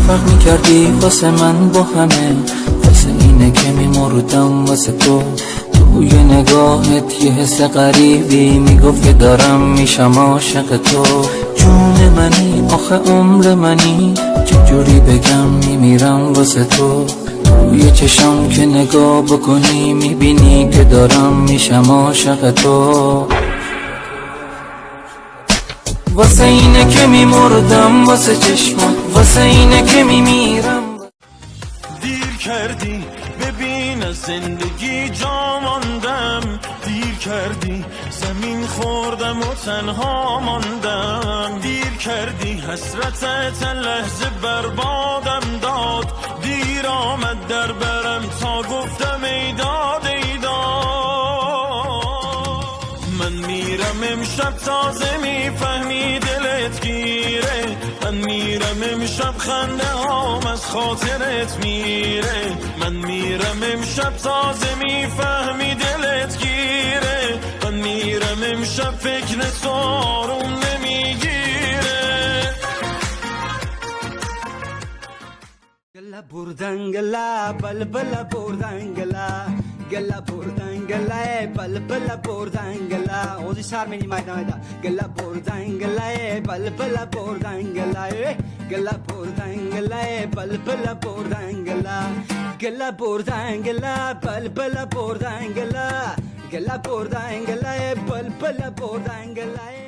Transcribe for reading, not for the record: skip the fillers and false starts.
فرق میکردی واسه من با همه، واسه اینه که میمردم واسه تو. توی نگاهت یه حس غریبی میگفت که دارم میشم عاشق تو. جون منی آخه عمر منی، چجوری بگم میمیرم واسه تو. توی چشم که نگاه بکنی میبینی که دارم میشم عاشق تو. واسه اینه که میمردم واسه چشمات، واسه اینه که میمیرم. دیر کردی ببین از زندگی جا ماندم، دیر کردی زمین خوردم و تنها ماندم، دیر کردی حسرتت لحظه بربادم داد، دیر آمد در برم تا گفتم ای داد ای داد. من میرم امشب تازه میفهمی دلت گیره، من میرم امشب خنده هام از خاطرت میره، من میرم امشب تازه میفهمی دلت گیره، من میرم امشب فکر تو آروم نمیگیره. گلا بردن گلا بلبل بردن گلا، گلا بردن گلا بلبل بردن گلا. اوزی سر منی مایدا گلا بردن گلا بلبل بردن گلا، گلا بردن گلا بلبل بردن گلا، گلا بردن گلا بلبل بردن گلا، گلا بردن گلا بلبل بردن گلا.